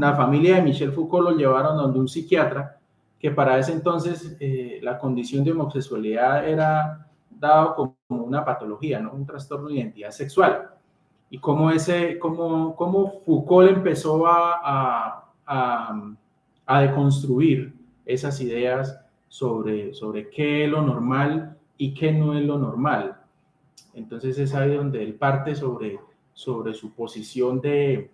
la familia de Michel Foucault lo llevaron donde un psiquiatra, que para ese entonces la condición de homosexualidad era dado como una patología, ¿no? Un trastorno de identidad sexual. Y cómo Foucault empezó a deconstruir esas ideas sobre qué es lo normal y qué no es lo normal. Entonces es ahí donde él parte sobre su posición de,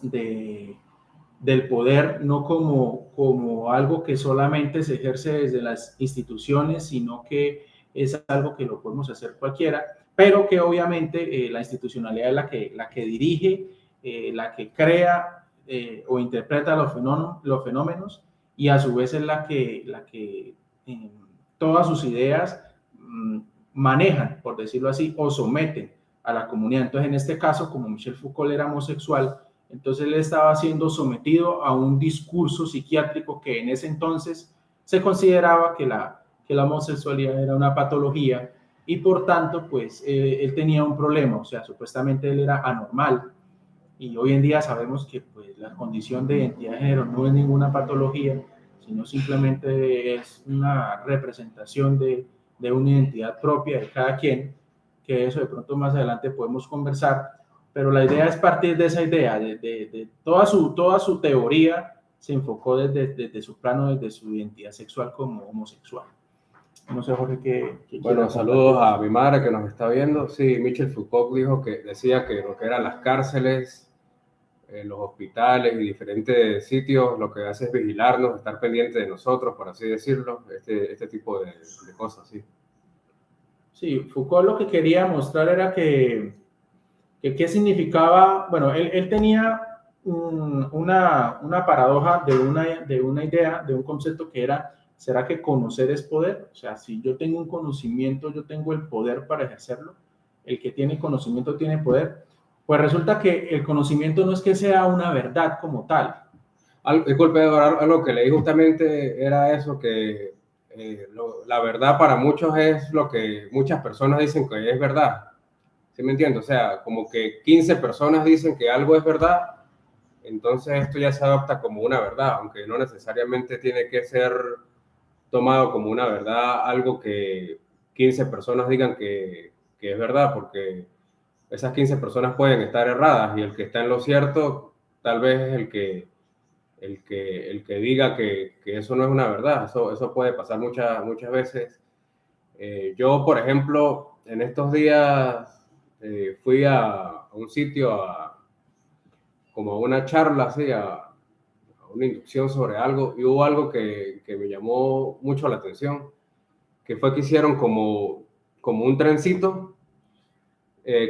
del poder, no como algo que solamente se ejerce desde las instituciones, sino que es algo que lo podemos hacer cualquiera, pero que obviamente la institucionalidad es la que dirige, la que crea o interpreta los fenómenos, y a su vez es la que todas sus ideas manejan, por decirlo así, o someten a la comunidad. Entonces, en este caso, como Michel Foucault era homosexual, entonces él estaba siendo sometido a un discurso psiquiátrico que en ese entonces se consideraba que la homosexualidad era una patología, y por tanto, pues él tenía un problema, o sea, supuestamente él era anormal, y hoy en día sabemos que pues, la condición de identidad de género no es ninguna patología, sino simplemente es una representación de una identidad propia de cada quien, que eso de pronto más adelante podemos conversar, pero la idea es partir de esa idea, de toda su teoría se enfocó desde su plano, desde su identidad sexual como homosexual. No sé, Jorge, qué Bueno, saludos a mi madre que nos está viendo. Sí, Michel Foucault decía que lo que eran las cárceles, los hospitales y diferentes sitios, lo que hace es vigilarnos, estar pendiente de nosotros, por así decirlo, este tipo de cosas, sí. Sí, Foucault lo que quería mostrar era que qué significaba, bueno, él tenía una paradoja de una idea, de un concepto que era, ¿será que conocer es poder? O sea, si yo tengo un conocimiento, yo tengo el poder para ejercerlo. El que tiene conocimiento tiene poder. Pues resulta que el conocimiento no es que sea una verdad como tal. Disculpe, algo que leí justamente era eso, que la verdad para muchos es lo que muchas personas dicen que es verdad. ¿Sí me entiendes? O sea, como que 15 personas dicen que algo es verdad, entonces esto ya se adopta como una verdad, aunque no necesariamente tiene que ser tomado como una verdad algo que 15 personas digan que es verdad, porque esas 15 personas pueden estar erradas y el que está en lo cierto tal vez es el que diga que eso no es una verdad. Eso puede pasar muchas veces. Yo, por ejemplo, en estos días fui a un sitio como a una charla, así, a una inducción sobre algo, y hubo algo que me llamó mucho la atención, que fue que hicieron como un trencito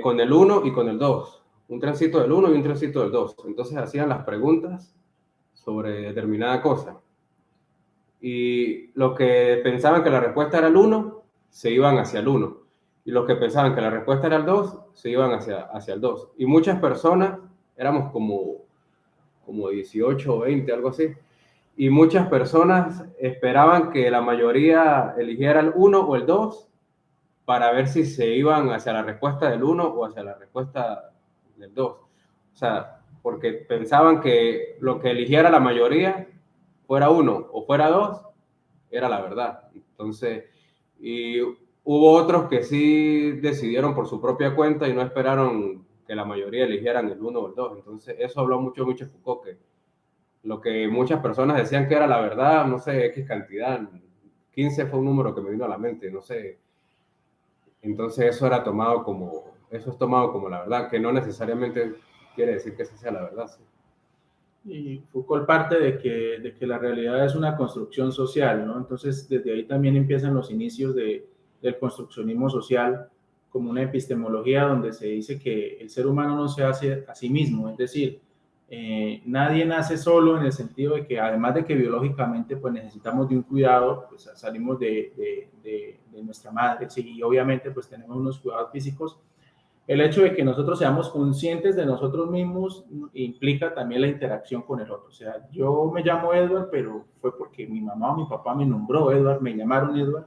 con el 1 y con el 2. Un trencito del 1 y un trencito del 2. Entonces hacían las preguntas sobre determinada cosa. Y los que pensaban que la respuesta era el 1, se iban hacia el 1. Y los que pensaban que la respuesta era el 2, se iban hacia el 2. Y muchas personas, éramos como 18 o 20, algo así, y muchas personas esperaban que la mayoría eligiera el 1 o el 2 para ver si se iban hacia la respuesta del 1 o hacia la respuesta del 2. O sea, porque pensaban que lo que eligiera la mayoría, fuera 1 o fuera 2, era la verdad. Entonces, y hubo otros que sí decidieron por su propia cuenta y no esperaron que la mayoría eligieran el 1 o el 2. Entonces, eso habló mucho Foucault, que lo que muchas personas decían que era la verdad, no sé, X cantidad, 15 fue un número que me vino a la mente, no sé. Entonces eso es tomado como la verdad, que no necesariamente quiere decir que esa sea la verdad. Sí. Y Foucault parte de que la realidad es una construcción social, ¿no? Entonces, desde ahí también empiezan los inicios del construccionismo social, como una epistemología donde se dice que el ser humano no se hace a sí mismo, es decir, nadie nace solo en el sentido de que además de que biológicamente pues necesitamos de un cuidado, pues salimos de nuestra madre, sí, y obviamente pues tenemos unos cuidados físicos. El hecho de que nosotros seamos conscientes de nosotros mismos implica también la interacción con el otro. O sea, yo me llamo Edward, pero fue porque mi mamá o mi papá me nombró Edward, me llamaron Edward,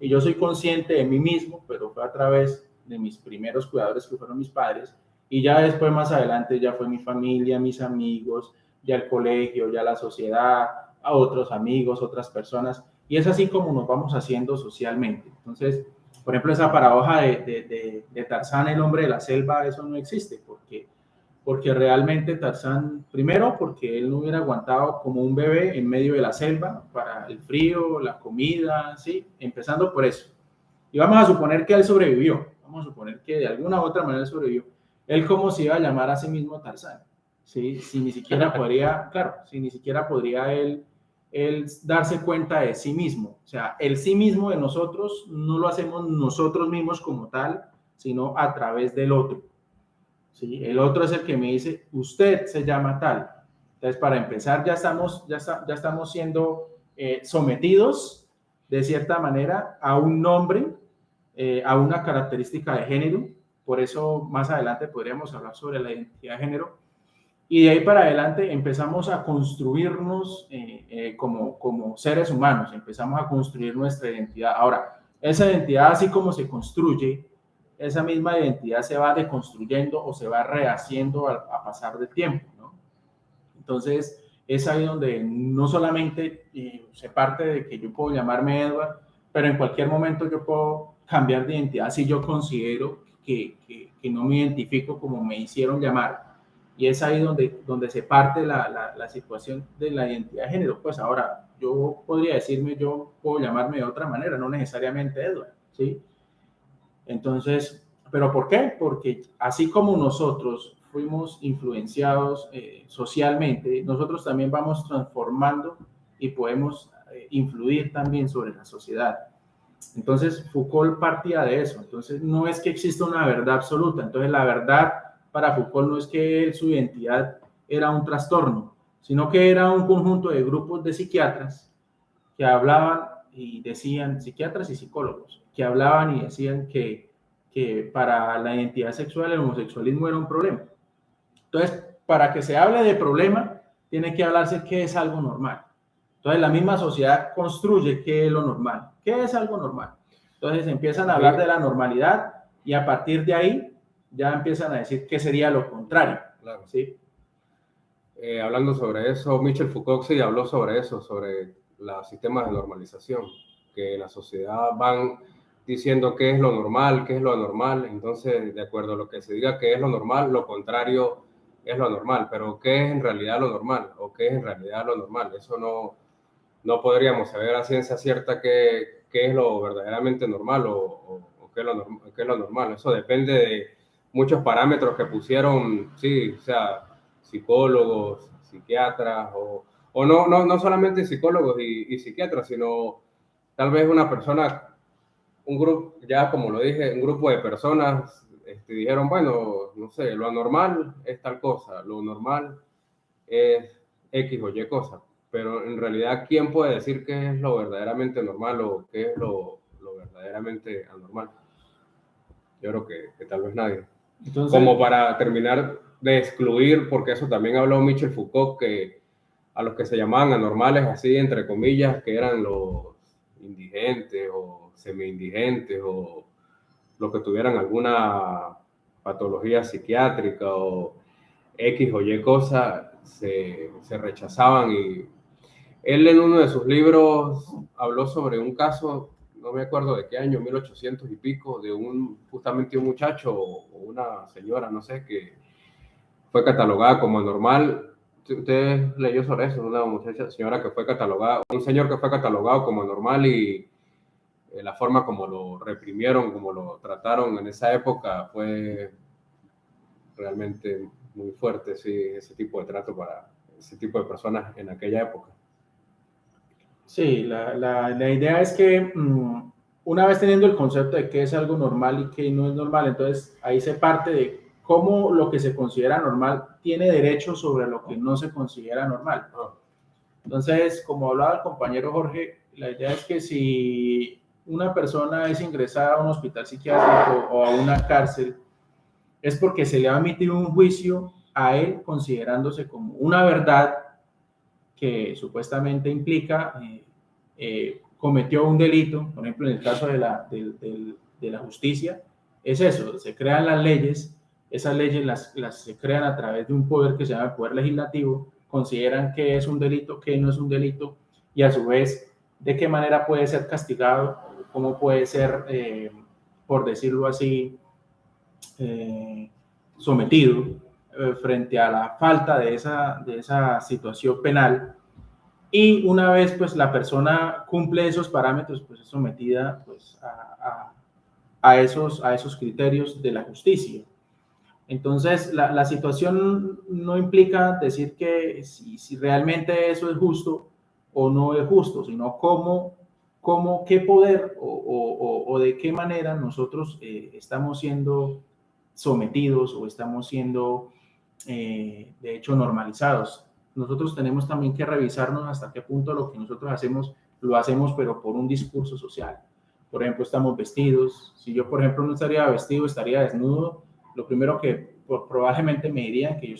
y yo soy consciente de mí mismo, pero fue a través de mis primeros cuidadores que fueron mis padres, y ya después más adelante ya fue mi familia, mis amigos, ya el colegio, ya la sociedad, a otros amigos, otras personas, y es así como nos vamos haciendo socialmente. Entonces, por ejemplo, esa paradoja de Tarzán, el hombre de la selva, eso no existe, porque realmente Tarzán, primero, porque él no hubiera aguantado como un bebé en medio de la selva para el frío, la comida, ¿sí? Empezando por eso. Y vamos a suponer que él sobrevivió, vamos a suponer que de alguna u otra manera él sobrevivió. Él cómo se iba a llamar a sí mismo Tarzán, ¿sí? Si ni siquiera podría, claro, si ni siquiera podría él darse cuenta de sí mismo. O sea, el sí mismo de nosotros no lo hacemos nosotros mismos como tal, sino a través del otro. ¿Sí? El otro es el que me dice, usted se llama tal. Entonces, para empezar, ya estamos siendo sometidos, de cierta manera, a un nombre, a una característica de género. Por eso, más adelante podríamos hablar sobre la identidad de género. Y de ahí para adelante empezamos a construirnos como seres humanos, empezamos a construir nuestra identidad. Ahora, esa identidad, así como se construye, esa misma identidad se va deconstruyendo o se va rehaciendo a pasar del tiempo, ¿no? Entonces, es ahí donde no solamente se parte de que yo puedo llamarme Edward, pero en cualquier momento yo puedo cambiar de identidad si yo considero que no me identifico como me hicieron llamar. Y es ahí donde se parte la situación de la identidad de género. Pues ahora, yo podría decirme, yo puedo llamarme de otra manera, no necesariamente Edward, ¿sí? Entonces, ¿pero por qué? Porque así como nosotros fuimos influenciados socialmente, nosotros también vamos transformando y podemos influir también sobre la sociedad. Entonces, Foucault partía de eso. Entonces, no es que exista una verdad absoluta. Entonces, la verdad para Foucault no es que él, su identidad era un trastorno, sino que era un conjunto de grupos de psiquiatras que hablaban y decían, psiquiatras y psicólogos, que hablaban y decían que para la identidad sexual el homosexualismo era un problema. Entonces, para que se hable de problema, tiene que hablarse qué es algo normal. Entonces, la misma sociedad construye qué es lo normal. ¿Qué es algo normal? Entonces, empiezan a hablar de la normalidad y a partir de ahí ya empiezan a decir qué sería lo contrario. Claro. ¿Sí? Hablando sobre eso, Michel Foucault sí habló sobre eso, sobre los sistemas de normalización, que en la sociedad van diciendo qué es lo normal, qué es lo anormal. Entonces, de acuerdo a lo que se diga que es lo normal, lo contrario es lo anormal. Pero ¿qué es en realidad lo normal? ¿O qué es en realidad lo normal? Eso no podríamos saber a ciencia cierta qué es lo verdaderamente normal o qué es lo normal. Eso depende de muchos parámetros que pusieron, sí, o sea, psicólogos, psiquiatras, o no solamente psicólogos y psiquiatras, sino tal vez una persona, un grupo, ya como lo dije, un grupo de personas dijeron, bueno, no sé, lo anormal es tal cosa, lo normal es X o Y cosa, pero en realidad, ¿quién puede decir qué es lo verdaderamente normal o qué es lo verdaderamente anormal? Yo creo que tal vez nadie. Entonces, como para terminar de excluir, porque eso también habló Michel Foucault, que a los que se llamaban anormales, así entre comillas, que eran los indigentes o semi-indigentes o los que tuvieran alguna patología psiquiátrica o X o Y cosa, se rechazaban. Y él en uno de sus libros habló sobre un caso, no me acuerdo de qué año, 1800 y pico, de justamente un muchacho o una señora, no sé, que fue catalogada como anormal. Usted leyó sobre eso, una señora que fue catalogada, un señor que fue catalogado como anormal y la forma como lo reprimieron, como lo trataron en esa época fue realmente muy fuerte, sí, ese tipo de trato para ese tipo de personas en aquella época. Sí, la idea es que una vez teniendo el concepto de qué es algo normal y qué no es normal, entonces ahí se parte de cómo lo que se considera normal tiene derecho sobre lo que no se considera normal. Entonces, como hablaba el compañero Jorge, la idea es que si una persona es ingresada a un hospital psiquiátrico o a una cárcel, es porque se le va a emitir un juicio a él considerándose como una verdad que supuestamente implica cometió un delito, por ejemplo, en el caso de la justicia, es eso, se crean las leyes, esas leyes se crean a través de un poder que se llama el poder legislativo, consideran que es un delito, que no es un delito, y a su vez de qué manera puede ser castigado, cómo puede ser, por decirlo así, sometido frente a la falta de esa situación penal. Y una vez pues la persona cumple esos parámetros, pues es sometida pues, a esos criterios de la justicia. Entonces, la situación no implica decir que si realmente eso es justo o no es justo, sino qué poder o de qué manera nosotros estamos siendo sometidos o estamos siendo, de hecho, normalizados. Nosotros tenemos también que revisarnos hasta qué punto lo que nosotros hacemos, lo hacemos, pero por un discurso social. Por ejemplo, estamos vestidos. Si yo, por ejemplo, no estaría vestido, estaría desnudo, lo primero que probablemente me dirían que yo